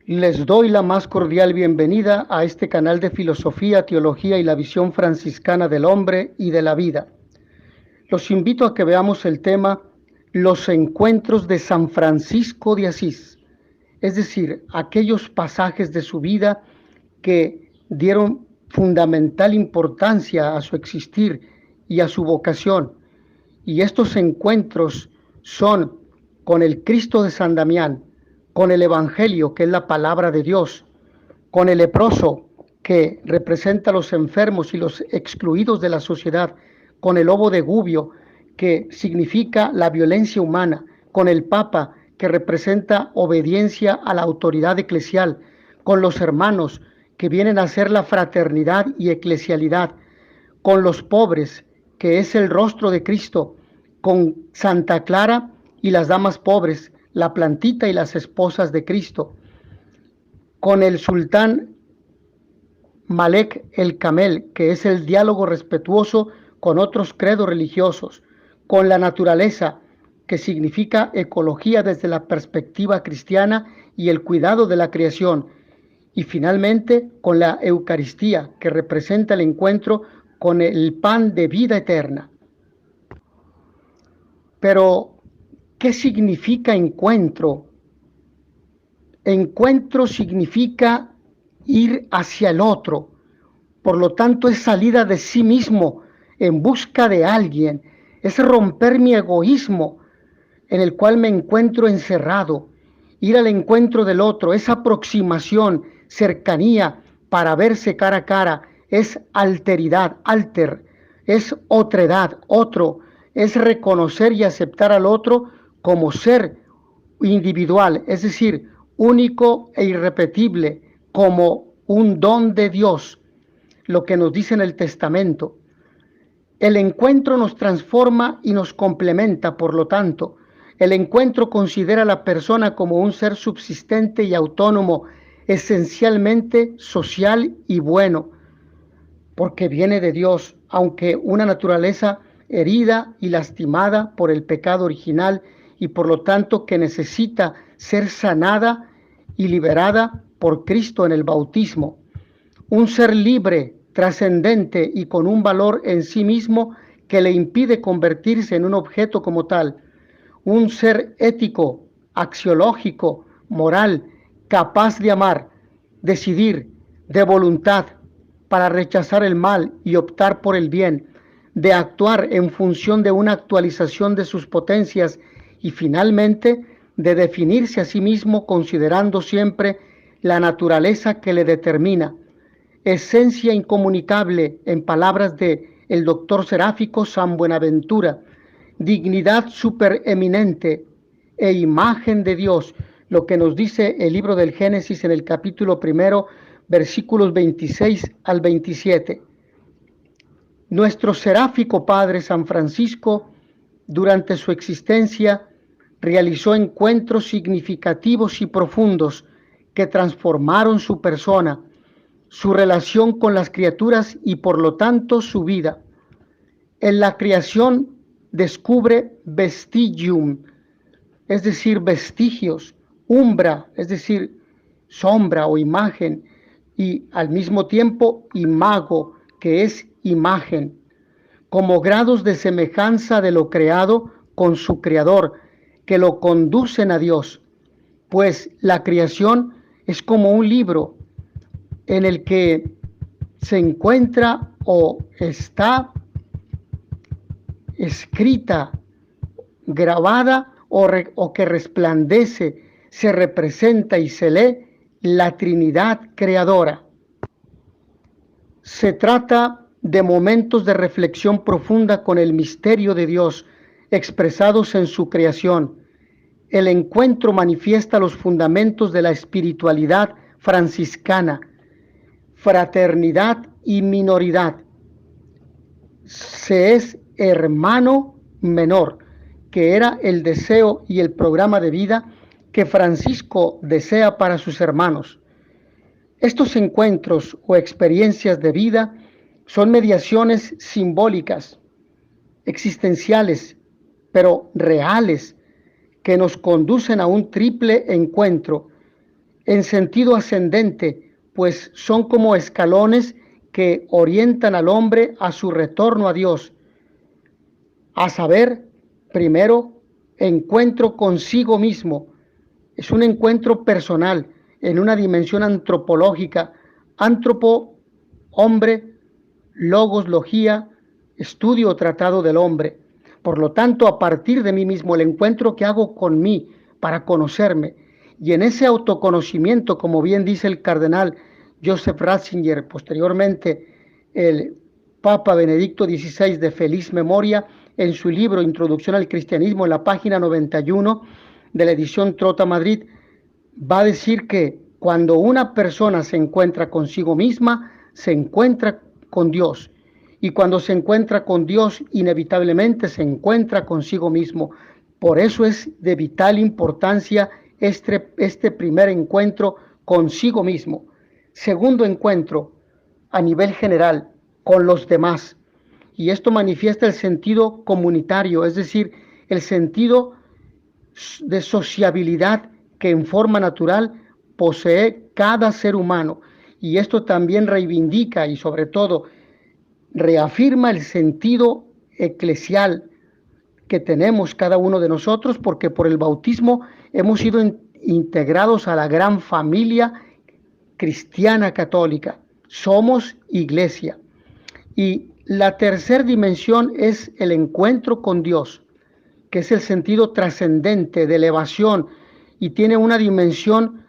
Les doy la más cordial bienvenida a este canal de filosofía, teología y la visión franciscana del hombre y de la vida. Los invito a que veamos el tema Los encuentros de San Francisco de Asís, es decir, aquellos pasajes de su vida que dieron fundamental importancia a su existir y a su vocación. Y estos encuentros son con el Cristo de San Damián, con el Evangelio, que es la palabra de Dios, con el leproso, que representa a los enfermos y los excluidos de la sociedad, con el lobo de Gubbio, que significa la violencia humana, con el Papa, que representa obediencia a la autoridad eclesial, con los hermanos, que vienen a ser la fraternidad y eclesialidad, con los pobres, que es el rostro de Cristo, con Santa Clara y las damas pobres, la plantita y las esposas de Cristo, con el sultán Malek el Camel, que es el diálogo respetuoso con otros credos religiosos, con la naturaleza, que significa ecología desde la perspectiva cristiana y el cuidado de la creación, y finalmente con la Eucaristía, que representa el encuentro con el pan de vida eterna. Pero, ¿qué significa encuentro? Encuentro significa ir hacia el otro, por lo tanto es salida de sí mismo en busca de alguien, es romper mi egoísmo en el cual me encuentro encerrado, ir al encuentro del otro, es aproximación, cercanía para verse cara a cara, es alteridad, alter, es otredad, otro, es reconocer y aceptar al otro como ser individual, es decir, único e irrepetible, como un don de Dios, lo que nos dice en el Testamento. El encuentro nos transforma y nos complementa, por lo tanto. El encuentro considera a la persona como un ser subsistente y autónomo, esencialmente social y bueno, porque viene de Dios, aunque una naturaleza herida y lastimada por el pecado original y por lo tanto que necesita ser sanada y liberada por Cristo en el bautismo. Un ser libre, trascendente y con un valor en sí mismo que le impide convertirse en un objeto como tal. Un ser ético, axiológico, moral, capaz de amar, decidir, de voluntad, para rechazar el mal y optar por el bien, de actuar en función de una actualización de sus potencias y finalmente de definirse a sí mismo considerando siempre la naturaleza que le determina. Esencia incomunicable, en palabras de el doctor seráfico San Buenaventura, dignidad supereminente e imagen de Dios, lo que nos dice el libro del Génesis en el capítulo 1, versículos 26 al 27. Nuestro seráfico padre San Francisco, durante su existencia, realizó encuentros significativos y profundos que transformaron su persona, su relación con las criaturas y por lo tanto su vida. En la creación descubre vestigium, es decir, vestigios, umbra, es decir, sombra o imagen, y al mismo tiempo imago, que es imagen, como grados de semejanza de lo creado con su creador, que lo conducen a Dios, pues la creación es como un libro en el que se encuentra o está escrita, grabada o que resplandece, se representa y se lee la Trinidad creadora. Se trata de momentos de reflexión profunda con el misterio de Dios expresados en su creación. El encuentro manifiesta los fundamentos de la espiritualidad franciscana, fraternidad y minoridad. Se es hermano menor, que era el deseo y el programa de vida que Francisco desea para sus hermanos. Estos encuentros o experiencias de vida son mediaciones simbólicas, existenciales, pero reales, que nos conducen a un triple encuentro. en sentido ascendente, pues son como escalones que orientan al hombre a su retorno a Dios, a saber, primero, encuentro consigo mismo. Es un encuentro personal en una dimensión antropológica. Antropo, hombre, logos, logía, estudio o tratado del hombre. Por lo tanto, a partir de mí mismo, el encuentro que hago con mí para conocerme, y en ese autoconocimiento, como bien dice el cardenal Joseph Ratzinger, posteriormente el Papa Benedicto XVI de feliz memoria, en su libro Introducción al Cristianismo, en la página 91 de la edición Trota Madrid, va a decir que cuando una persona se encuentra consigo misma, se encuentra con Dios. Y cuando se encuentra con Dios, inevitablemente se encuentra consigo mismo. Por eso es de vital importancia este primer encuentro consigo mismo. Segundo encuentro, a nivel general, con los demás. Y esto manifiesta el sentido comunitario, es decir, el sentido de sociabilidad que en forma natural posee cada ser humano. Y esto también reivindica y sobre todo reafirma el sentido eclesial que tenemos cada uno de nosotros, porque por el bautismo hemos sido integrados a la gran familia cristiana católica. Somos iglesia. Y la tercera dimensión es el encuentro con Dios, que es el sentido trascendente de elevación y tiene una dimensión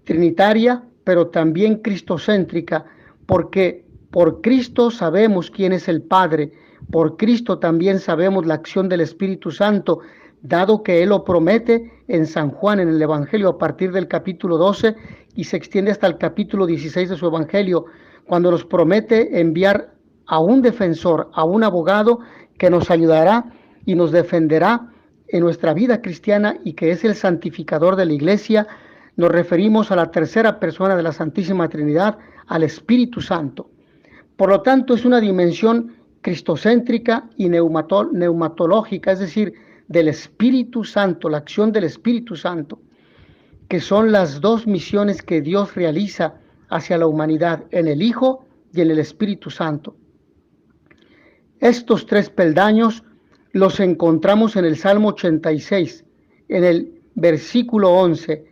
trinitaria, pero también cristocéntrica, porque por Cristo sabemos quién es el Padre, por Cristo también sabemos la acción del Espíritu Santo, dado que Él lo promete en San Juan, en el Evangelio, a partir del capítulo 12 y se extiende hasta el capítulo 16 de su Evangelio, cuando nos promete enviar a un defensor, a un abogado que nos ayudará y nos defenderá en nuestra vida cristiana y que es el santificador de la iglesia. Nos referimos a la tercera persona de la Santísima Trinidad, al Espíritu Santo. Por lo tanto, es una dimensión cristocéntrica y neumatológica, es decir, del Espíritu Santo, la acción del Espíritu Santo, que son las dos misiones que Dios realiza hacia la humanidad, en el Hijo y en el Espíritu Santo. Estos tres peldaños los encontramos en el Salmo 86, en el versículo 11,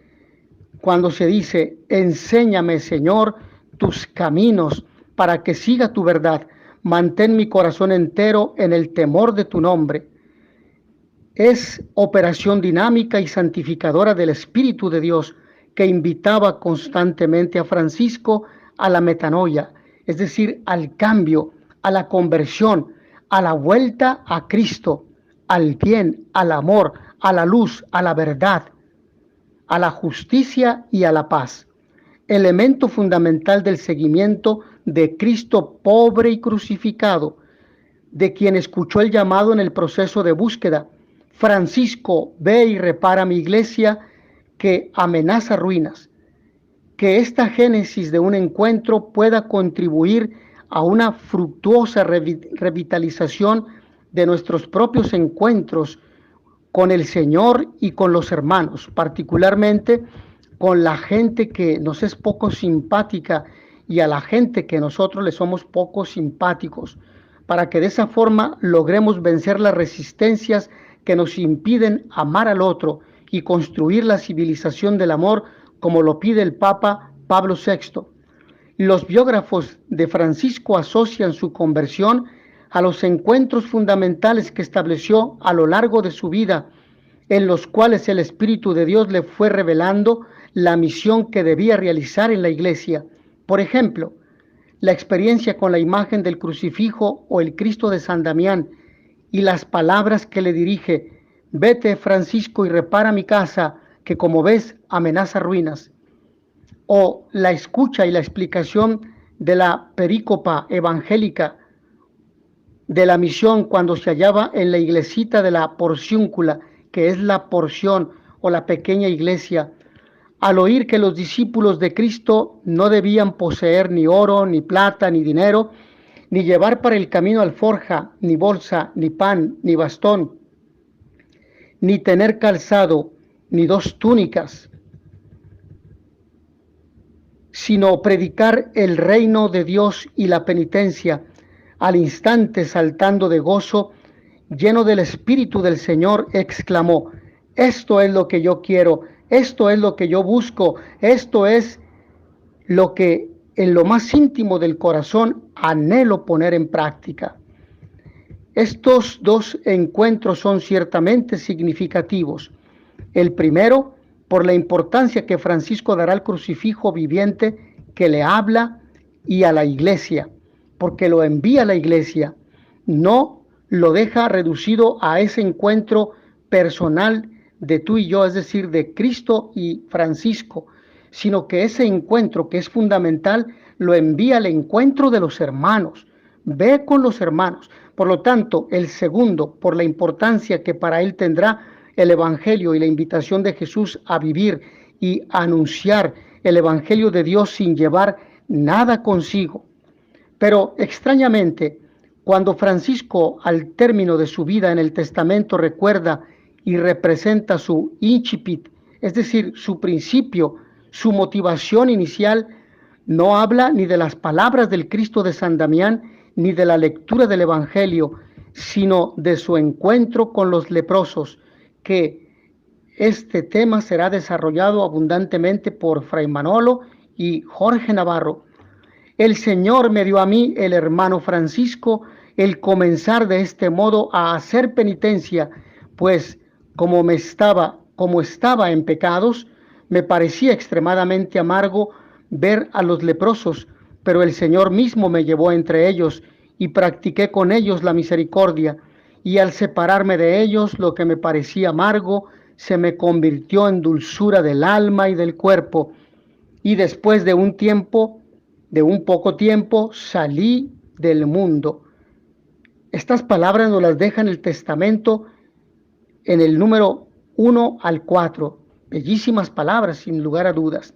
cuando se dice: enséñame, Señor, tus caminos, para que siga tu verdad. Mantén mi corazón entero en el temor de tu nombre. Es operación dinámica y santificadora del Espíritu de Dios, que invitaba constantemente a Francisco a la metanoia, es decir, al cambio, a la conversión, a la vuelta a Cristo, al bien, al amor, a la luz, a la verdad, a la justicia y a la paz. Elemento fundamental del seguimiento de Cristo pobre y crucificado, de quien escuchó el llamado en el proceso de búsqueda: Francisco, ve y repara mi iglesia que amenaza ruinas. Que esta génesis de un encuentro pueda contribuir a una fructuosa revitalización de nuestros propios encuentros con el Señor y con los hermanos, particularmente con la gente que nos es poco simpática y a la gente que nosotros le somos poco simpáticos, para que de esa forma logremos vencer las resistencias que nos impiden amar al otro y construir la civilización del amor, como lo pide el Papa Pablo VI. Los biógrafos de Francisco asocian su conversión a los encuentros fundamentales que estableció a lo largo de su vida, en los cuales el Espíritu de Dios le fue revelando la misión que debía realizar en la iglesia. Por ejemplo, la experiencia con la imagen del crucifijo o el Cristo de San Damián y las palabras que le dirige: vete, Francisco, y repara mi casa, que como ves amenaza ruinas. O la escucha y la explicación de la perícopa evangélica de la misión cuando se hallaba en la iglesita de la Porciúncula, que es la porción o la pequeña iglesia, al oír que los discípulos de Cristo no debían poseer ni oro, ni plata, ni dinero, ni llevar para el camino alforja, ni bolsa, ni pan, ni bastón, ni tener calzado, ni dos túnicas, sino predicar el reino de Dios y la penitencia. Al instante, saltando de gozo, lleno del Espíritu del Señor, exclamó: esto es lo que yo quiero, esto es lo que yo busco, esto es lo que en lo más íntimo del corazón anhelo poner en práctica. Estos dos encuentros son ciertamente significativos. El primero, por la importancia que Francisco dará al crucifijo viviente que le habla y a la iglesia, porque lo envía a la iglesia, no lo deja reducido a ese encuentro personal de tú y yo, es decir, de Cristo y Francisco, sino que ese encuentro que es fundamental lo envía al encuentro de los hermanos. Ve con los hermanos. Por lo tanto, el segundo, por la importancia que para él tendrá el Evangelio y la invitación de Jesús a vivir y anunciar el Evangelio de Dios sin llevar nada consigo. Pero extrañamente, cuando Francisco al término de su vida en el testamento recuerda y representa su incipit, es decir, su principio, su motivación inicial, no habla ni de las palabras del Cristo de San Damián, ni de la lectura del Evangelio, sino de su encuentro con los leprosos, que este tema será desarrollado abundantemente por Fray Manolo y Jorge Navarro. El Señor me dio a mí, el hermano Francisco, el comenzar de este modo a hacer penitencia, pues como estaba en pecados, me parecía extremadamente amargo ver a los leprosos, pero el Señor mismo me llevó entre ellos y practiqué con ellos la misericordia, y al separarme de ellos lo que me parecía amargo se me convirtió en dulzura del alma y del cuerpo, y después de un poco tiempo, salí del mundo. Estas palabras nos las deja en el testamento en el número 1 al 4. Bellísimas palabras, sin lugar a dudas.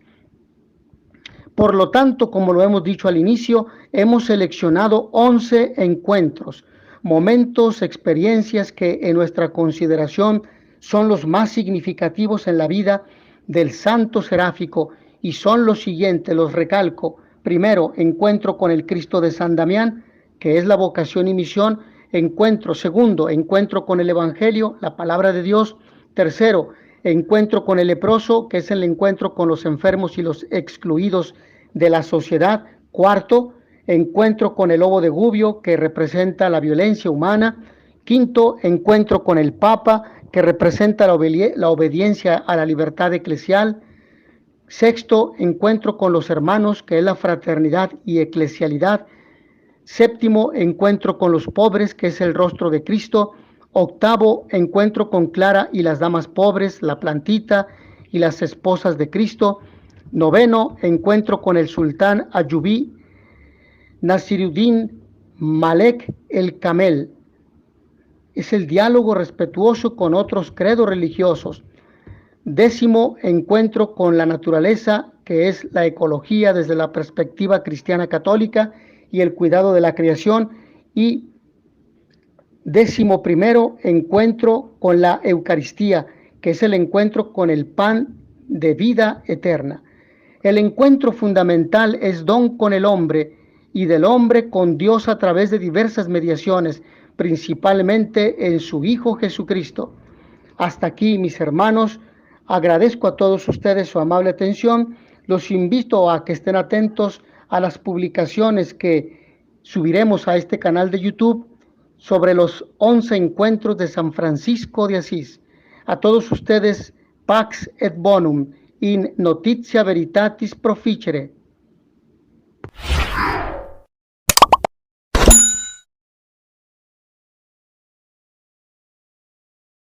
Por lo tanto, como lo hemos dicho al inicio, hemos seleccionado 11 encuentros, momentos, experiencias que en nuestra consideración son los más significativos en la vida del santo seráfico, y son los siguientes, los recalco. Primero, encuentro con el Cristo de San Damián, que es la vocación y misión. Segundo, encuentro con el Evangelio, la palabra de Dios. Tercero, encuentro con el leproso, que es el encuentro con los enfermos y los excluidos de la sociedad. Cuarto, encuentro con el lobo de Gubbio, que representa la violencia humana. Quinto, encuentro con el Papa, que representa la obediencia a la libertad eclesial. Sexto, encuentro con los hermanos, que es la fraternidad y eclesialidad. Séptimo, encuentro con los pobres, que es el rostro de Cristo. Octavo, encuentro con Clara y las damas pobres, la plantita y las esposas de Cristo. Noveno, encuentro con el sultán Ayubí Nasiruddin Malek el Camel. Es el diálogo respetuoso con otros credos religiosos. Décimo, encuentro con la naturaleza, que es la ecología desde la perspectiva cristiana católica y el cuidado de la creación. Y 11º, encuentro con la Eucaristía, que es el encuentro con el pan de vida eterna. El encuentro fundamental es don con el hombre y del hombre con Dios a través de diversas mediaciones, principalmente en su Hijo Jesucristo. Hasta aquí, mis hermanos. Agradezco a todos ustedes su amable atención. Los invito a que estén atentos a las publicaciones que subiremos a este canal de YouTube sobre los 11 encuentros de San Francisco de Asís. A todos ustedes, Pax et Bonum in notitia veritatis proficere.